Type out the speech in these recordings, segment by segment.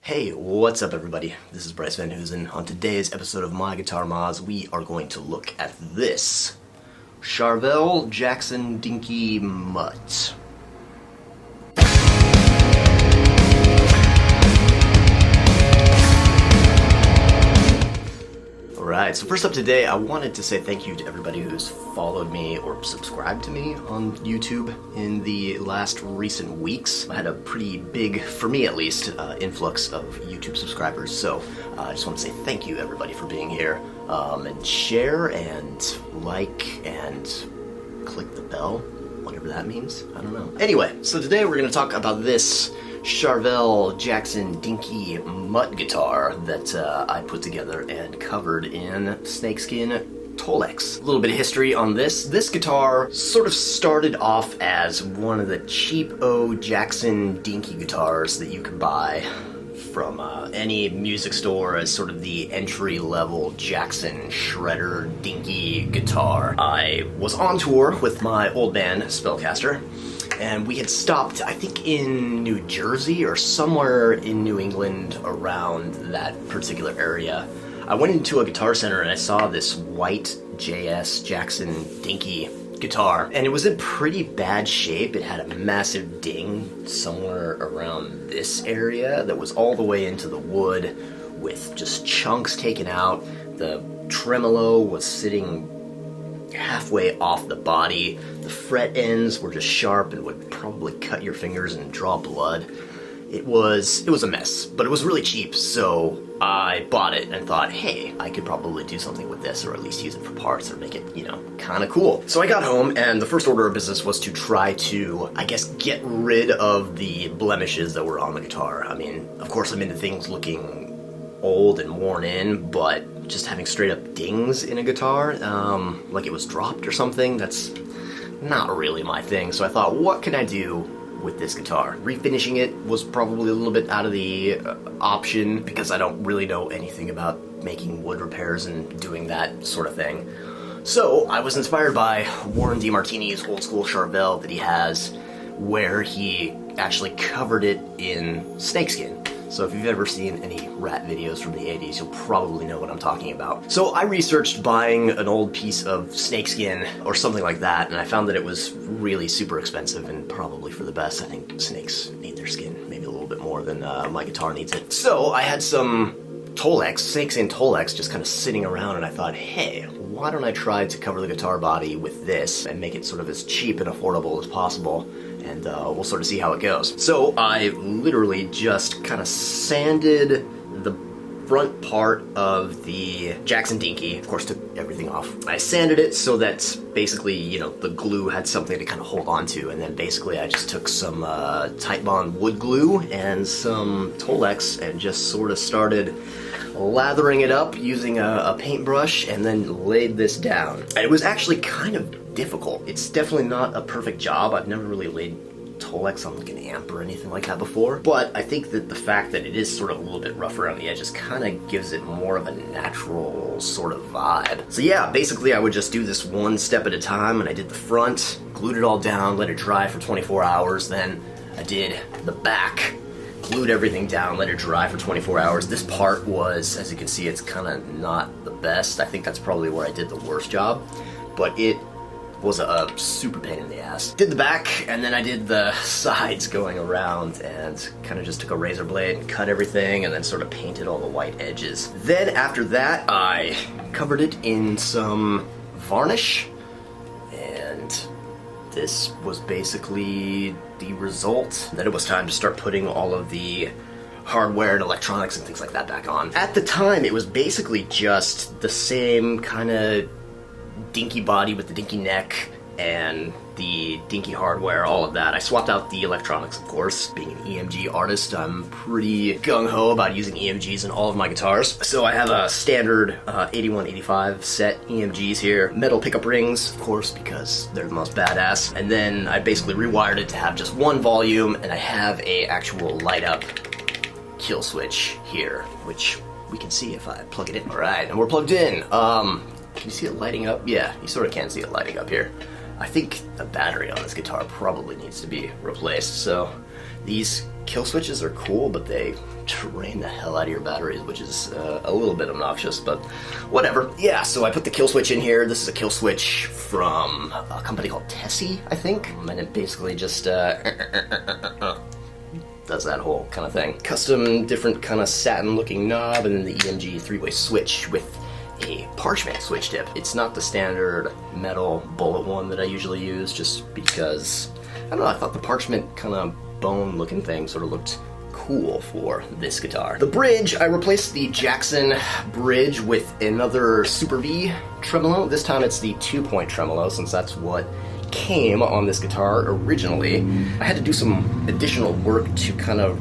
Hey, what's up everybody? This is Bryce VanHoosen. On today's episode of My Guitar Mods, we are going to look at this Charvel Jackson Dinky Mutt. Alright, so first up today, I wanted to say thank you to everybody who's followed me or subscribed to me on YouTube in the last recent weeks. I had a pretty big, for me at least, influx of YouTube subscribers, so I just want to say thank you everybody for being here, and share and like and click the bell, whatever that means, I don't know. Anyway, so today we're going to talk about this Charvel Jackson Dinky Mutt guitar that I put together and covered in Snakeskin tolex. A little bit of history on this. This guitar sort of started off as one of the cheap-o Jackson Dinky guitars that you could buy from any music store as sort of the entry-level Jackson shredder dinky guitar. I was on tour with my old band, Spellcaster, and we had stopped, I think in New Jersey or somewhere in New England around that particular area. I went into a Guitar Center and I saw this white JS Jackson Dinky guitar, and it was in pretty bad shape. It had a massive ding somewhere around this area that was all the way into the wood with just chunks taken out. The tremolo was sitting halfway off the body. The fret ends were just sharp and would probably cut your fingers and draw blood. It was a mess, but it was really cheap, so I bought it and thought, hey, I could probably do something with this, or at least use it for parts, or make it, you know, kind of cool. So I got home, and the first order of business was to try to, I guess, get rid of the blemishes that were on the guitar. I mean, of course I'm into things looking old and worn in, but just having straight up dings in a guitar, like it was dropped or something, that's not really my thing. So I thought, what can I do with this guitar? Refinishing it was probably a little bit out of the option because I don't really know anything about making wood repairs and doing that sort of thing. So I was inspired by Warren DeMartini's old school Charvel that he has, where he actually covered it in snakeskin. So if you've ever seen any rat videos from the 80s, you'll probably know what I'm talking about. So I researched buying an old piece of snakeskin or something like that, and I found that it was really super expensive and probably for the best. I think snakes need their skin maybe a little bit more than my guitar needs it. So I had some tolex, snakeskin tolex, just kind of sitting around, and I thought, hey, why don't I try to cover the guitar body with this and make it sort of as cheap and affordable as possible, and we'll sort of see how it goes. So I literally just kind of sanded the front part of the Jackson Dinky, of course took everything off. I sanded it so that basically, you know, the glue had something to kind of hold on to, and then basically I just took some Titebond wood glue and some tolex and just sort of started lathering it up using a paintbrush, and then laid this down. And it was actually kind of difficult. It's definitely not a perfect job. I've never really laid tolex on like an amp or anything like that before, but I think that the fact that it is sort of a little bit rough around the edges kind of gives it more of a natural sort of vibe. So yeah, basically I would just do this one step at a time, and I did the front, glued it all down, let it dry for 24 hours, then I did the back, glued everything down, let it dry for 24 hours. This part was, as you can see, it's kind of not the best. I think that's probably where I did the worst job, but it was a super pain in the ass. Did the back, and then I did the sides going around, and kind of just took a razor blade and cut everything, and then sort of painted all the white edges. Then after that, I covered it in some varnish, and this was basically the result. Then it was time to start putting all of the hardware and electronics and things like that back on. At the time, it was basically just the same kind of dinky body with the dinky neck and the dinky hardware, all of that. I swapped out the electronics, of course. Being an EMG artist, I'm pretty gung-ho about using EMGs in all of my guitars. So I have a standard 8185 set EMGs here. Metal pickup rings, of course, because they're the most badass. And then I basically rewired it to have just one volume, and I have a actual light-up kill switch here, which we can see if I plug it in. All right, and we're plugged in. Can you see it lighting up? Yeah, you sort of can see it lighting up here. I think the battery on this guitar probably needs to be replaced, so these kill switches are cool, but they drain the hell out of your batteries, which is a little bit obnoxious, but whatever. Yeah, so I put the kill switch in here. This is a kill switch from a company called Tessie, I think, and it basically just does that whole kind of thing. Custom, different kind of satin-looking knob, and then the EMG three-way switch with a parchment switch tip. It's not the standard metal bullet one that I usually use, just because, I don't know, I thought the parchment kind of bone looking thing sort of looked cool for this guitar. The bridge, I replaced the Jackson bridge with another Super V tremolo. This time it's the 2-point tremolo, since that's what came on this guitar originally. I had to do some additional work to kind of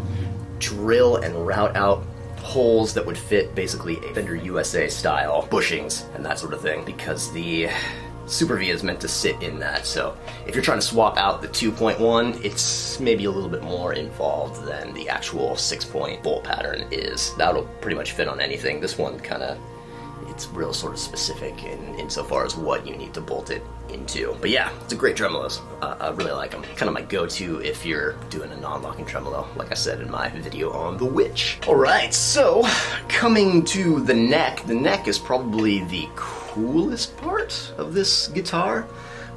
drill and route out holes that would fit basically a Fender USA style bushings and that sort of thing, because the Super V is meant to sit in that. So if you're trying to swap out the 2.1, it's maybe a little bit more involved than the actual 6-point bolt pattern is. That'll pretty much fit on anything. This one kind of, it's real sort of specific insofar as what you need to bolt it into. But yeah, it's a great tremolos. I really like them. Kind of my go-to if you're doing a non-locking tremolo, like I said in my video on the Witch. Alright, so coming to the neck is probably the coolest part of this guitar,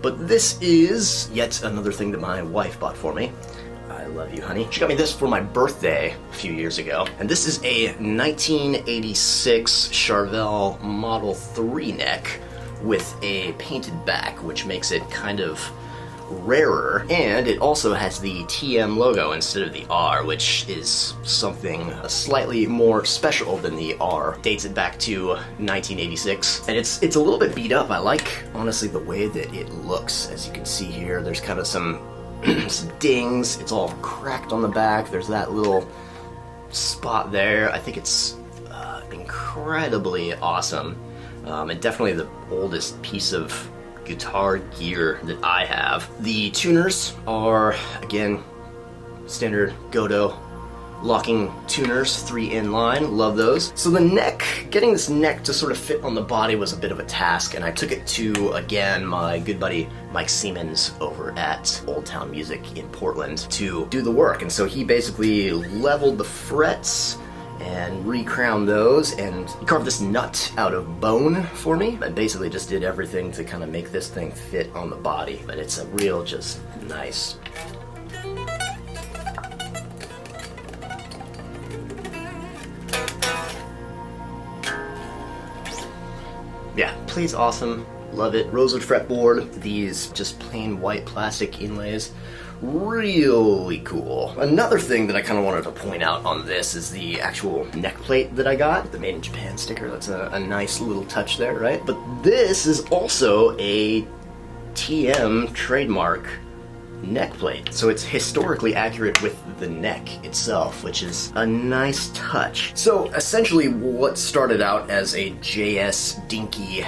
but this is yet another thing that my wife bought for me. I love you, honey. She got me this for my birthday a few years ago, and this is a 1986 Charvel Model 3 neck with a painted back, which makes it kind of rarer, and it also has the TM logo instead of the R, which is something slightly more special than the R. Dates it back to 1986, and it's a little bit beat up. I like, honestly, the way that it looks. As you can see here, there's kind of some some dings. It's all cracked on the back. There's that little spot there. I think it's incredibly awesome, and definitely the oldest piece of guitar gear that I have. The tuners are, again, standard Godo locking tuners, 3 in line. Love those. So the neck, getting this neck to sort of fit on the body was a bit of a task, and I took it to, again, my good buddy Mike Siemens over at Old Town Music in Portland to do the work. And so he basically leveled the frets and recrowned those, and he carved this nut out of bone for me, and basically just did everything to kind of make this thing fit on the body. But it's a real just nice. Yeah, plays awesome. Love it. Rosewood fretboard. These just plain white plastic inlays. Really cool. Another thing that I kind of wanted to point out on this is the actual neck plate that I got. The Made in Japan sticker. That's a nice little touch there, right? But this is also a TM trademark neck plate. So it's historically accurate with the neck itself, which is a nice touch. So essentially what started out as a JS Dinky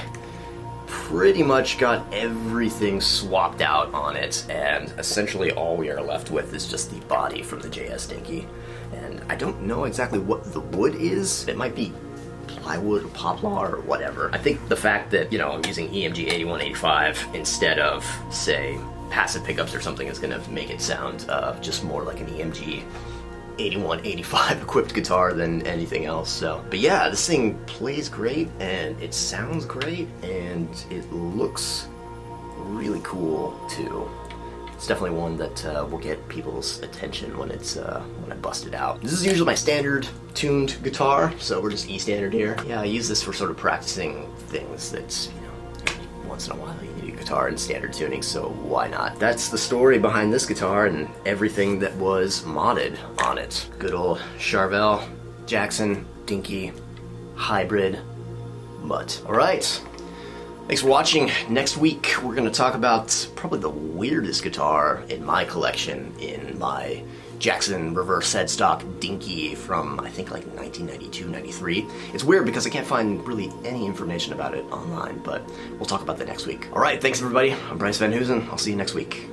pretty much got everything swapped out on it, and essentially all we are left with is just the body from the JS Dinky. And I don't know exactly what the wood is. It might be plywood or poplar or whatever. I think the fact that, you know, I'm using EMG 8185 instead of, say, passive pickups or something is going to make it sound just more like an EMG 8185 equipped guitar than anything else. So, but yeah, this thing plays great and it sounds great and it looks really cool too. It's definitely one that will get people's attention when it's when I bust it out. This is usually my standard tuned guitar, so we're just E standard here. Yeah, I use this for sort of practicing things that's, you know, once in a while you need a guitar in standard tuning, so why not? That's the story behind this guitar and everything that was modded on it. Good old Charvel, Jackson, Dinky, Hybrid, Mutt. All right. Thanks for watching. Next week, we're going to talk about probably the weirdest guitar in my collection, in my Jackson reverse headstock Dinky from, I think, like 1992-93. It's weird because I can't find really any information about it online, but we'll talk about that next week. All right, thanks everybody. I'm Bryce VanHoosen. I'll see you next week.